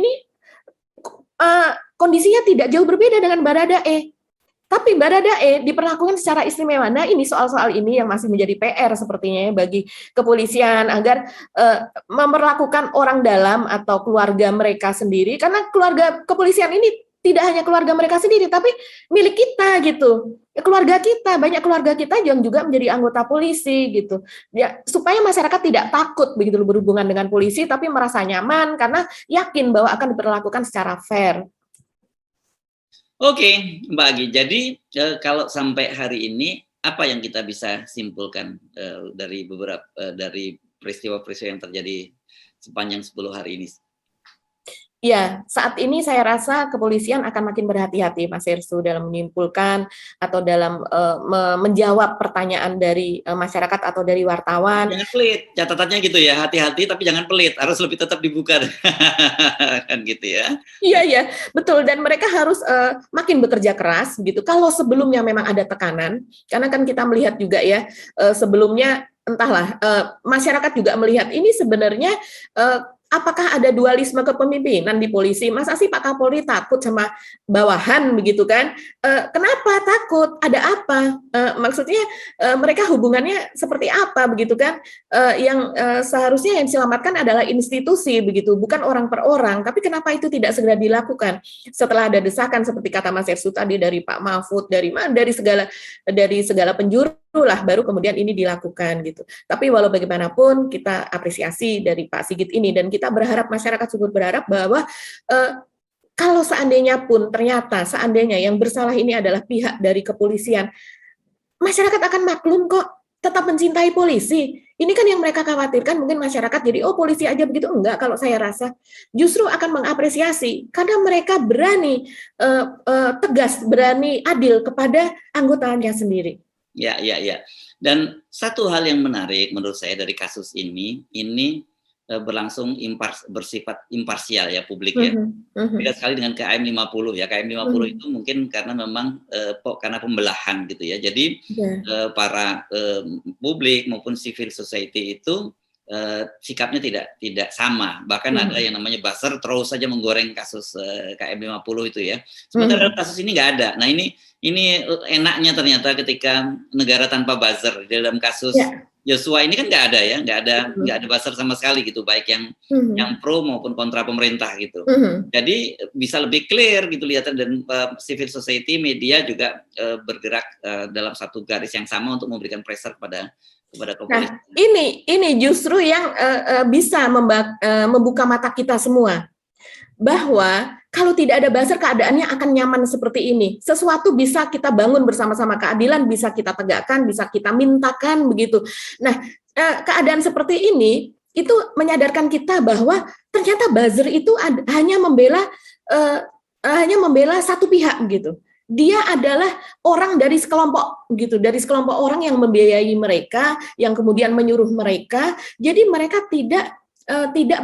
kondisinya tidak jauh berbeda dengan Baradae. Tapi Baradae diperlakukan secara istimewa. Nah, ini soal-soal ini yang masih menjadi PR sepertinya ya bagi kepolisian agar memperlakukan orang dalam atau keluarga mereka sendiri, karena keluarga kepolisian ini tidak hanya keluarga mereka sendiri, tapi milik kita gitu. Keluarga kita, banyak keluarga kita yang juga menjadi anggota polisi gitu. Ya, supaya masyarakat tidak takut begitu berhubungan dengan polisi, tapi merasa nyaman karena yakin bahwa akan diperlakukan secara fair. Oke, Mbak Agi. Jadi kalau sampai hari ini apa yang kita bisa simpulkan dari dari peristiwa-peristiwa yang terjadi sepanjang 10 hari ini? Ya, saat ini saya rasa kepolisian akan makin berhati-hati, Mas Hersu, dalam menyimpulkan atau dalam menjawab pertanyaan dari masyarakat atau dari wartawan. Jangan pelit, catatannya gitu ya, hati-hati tapi jangan pelit, harus lebih tetap dibuka, kan gitu ya. Iya, betul. Dan mereka harus makin bekerja keras, gitu. Kalau sebelumnya memang ada tekanan, karena kan kita melihat juga ya, sebelumnya entahlah, masyarakat juga melihat ini sebenarnya apakah ada dualisme kepemimpinan di polisi? Masa sih Pak Kapolri takut sama bawahan begitu kan? Kenapa takut? Ada apa? Maksudnya mereka hubungannya seperti apa begitu kan? Yang seharusnya yang diselamatkan adalah institusi begitu, bukan orang per orang. Tapi kenapa itu tidak segera dilakukan? Setelah ada desakan seperti kata Mas Hersu tadi dari Pak Mahfud, dari segala penjuru lah baru kemudian ini dilakukan gitu. Tapi walau bagaimanapun kita apresiasi dari Pak Sigit ini dan kita berharap masyarakat sungguh berharap bahwa kalau seandainya pun ternyata seandainya yang bersalah ini adalah pihak dari kepolisian, masyarakat akan maklum kok, tetap mencintai polisi. Ini kan yang mereka khawatirkan, mungkin masyarakat jadi oh polisi aja begitu, enggak. Kalau saya rasa justru akan mengapresiasi karena mereka berani tegas, berani adil kepada anggotanya sendiri. Ya. Dan satu hal yang menarik menurut saya dari kasus ini berlangsung bersifat imparsial ya publiknya. Beda sekali dengan KM 50 ya. KM 50 itu mungkin karena memang karena pembelahan gitu ya. Jadi para publik maupun civil society itu sikapnya tidak sama. Bahkan ada yang namanya buzzer terus saja menggoreng kasus KM 50 itu ya. Sementara dalam kasus ini nggak ada. Nah ini enaknya ternyata ketika negara tanpa buzzer dalam kasus Joshua ini kan nggak ada ya, nggak ada buzzer sama sekali gitu, baik yang pro maupun kontra pemerintah gitu. Jadi bisa lebih clear gitu lihat, dan civil society, media juga bergerak dalam satu garis yang sama untuk memberikan pressure kepada kepolisian. Nah, ini justru yang bisa membuka mata kita semua bahwa kalau tidak ada buzzer keadaannya akan nyaman seperti ini. Sesuatu bisa kita bangun bersama-sama, keadilan bisa kita tegakkan, bisa kita mintakan begitu. Nah, keadaan seperti ini itu menyadarkan kita bahwa ternyata buzzer itu hanya membela satu pihak gitu. dia adalah orang dari sekelompok gitu, dari sekelompok orang yang membiayai mereka, yang kemudian menyuruh mereka. Jadi mereka tidak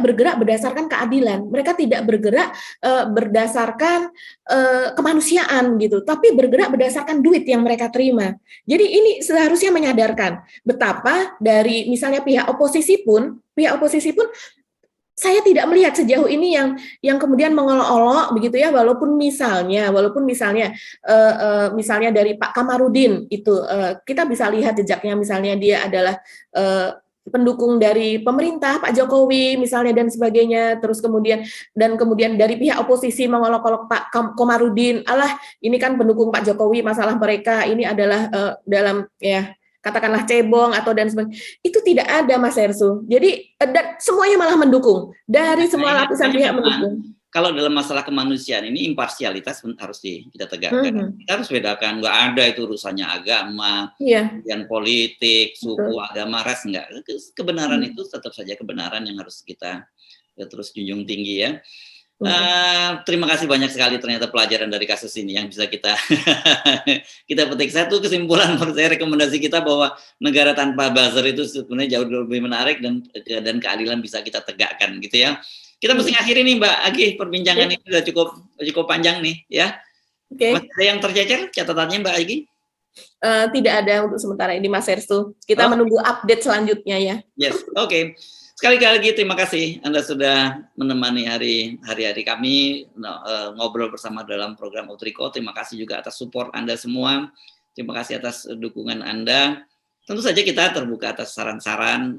bergerak berdasarkan keadilan, mereka tidak bergerak berdasarkan kemanusiaan gitu, tapi bergerak berdasarkan duit yang mereka terima. Jadi ini seharusnya menyadarkan betapa dari misalnya pihak oposisi pun saya tidak melihat sejauh ini yang kemudian mengolok-olok begitu ya, walaupun misalnya misalnya dari Pak Kamarudin itu kita bisa lihat jejaknya, misalnya dia adalah pendukung dari pemerintah Pak Jokowi misalnya dan sebagainya, terus kemudian dari pihak oposisi mengolok-olok Pak Kamarudin, alah ini kan pendukung Pak Jokowi, masalah mereka ini adalah dalam ya katakanlah cebong atau dan sebagainya. Itu tidak ada, Mas Hersu. Jadi dan semuanya malah mendukung, dari semua lapisan pihak mendukung. Kalau dalam masalah kemanusiaan ini imparsialitas harus kita tegakkan. Kita harus bedakan, nggak ada itu urusannya agama, kemudian politik, suku, agama, ras, enggak. Kebenaran itu tetap saja kebenaran yang harus kita terus junjung tinggi ya. Terima kasih banyak sekali, ternyata pelajaran dari kasus ini yang bisa kita petik. Satu kesimpulan menurut saya, rekomendasi kita bahwa negara tanpa buzzer itu sebenarnya jauh lebih menarik dan keadilan bisa kita tegakkan gitu ya. Kita mesti akhiri nih Mbak Agi, perbincangan ini sudah cukup panjang nih ya. Masih ada yang tercecer catatannya Mbak Agi? Tidak ada untuk sementara ini Mas Hersu. Kita menunggu update selanjutnya ya. Yes, oke. Sekali lagi terima kasih Anda sudah menemani hari-hari kami ngobrol bersama dalam program Utriko. Terima kasih juga atas support Anda semua. Terima kasih atas dukungan Anda. Tentu saja kita terbuka atas saran-saran,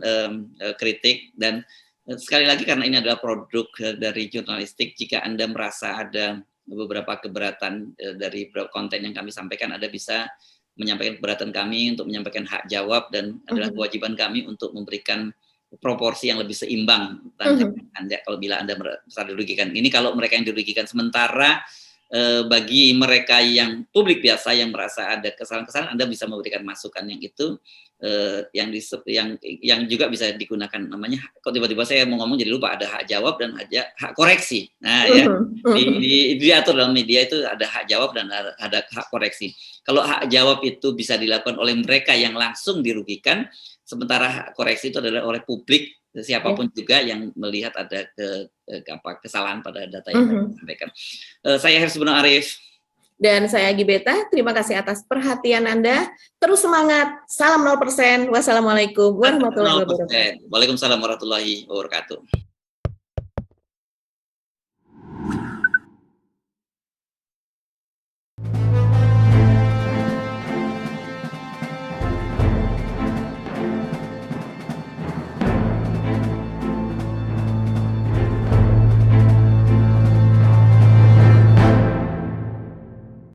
kritik, dan sekali lagi karena ini adalah produk dari jurnalistik, jika Anda merasa ada beberapa keberatan dari konten yang kami sampaikan, Anda bisa menyampaikan keberatan kami untuk menyampaikan hak jawab, dan adalah kewajiban kami untuk memberikan proporsi yang lebih seimbang Anda kalau bila Anda merasa dirugikan. Ini kalau mereka yang dirugikan. Sementara bagi mereka yang publik biasa yang merasa ada kesalahan-kesalahan, Anda bisa memberikan masukan yang itu yang juga bisa digunakan, namanya kok tiba-tiba saya mau ngomong jadi lupa, ada hak jawab dan hak koreksi. Nah ya, diatur dalam media itu ada hak jawab dan ada hak koreksi. Kalau hak jawab itu bisa dilakukan oleh mereka yang langsung dirugikan, sementara hak koreksi itu adalah oleh publik, siapapun juga yang melihat ada kesalahan pada data yang disampaikan. Saya Hersu Beno Arif. Dan saya Gibeta, terima kasih atas perhatian Anda. Terus semangat, salam 0%. Wassalamualaikum warahmatullahi wabarakatuh. Waalaikumsalam warahmatullahi wabarakatuh.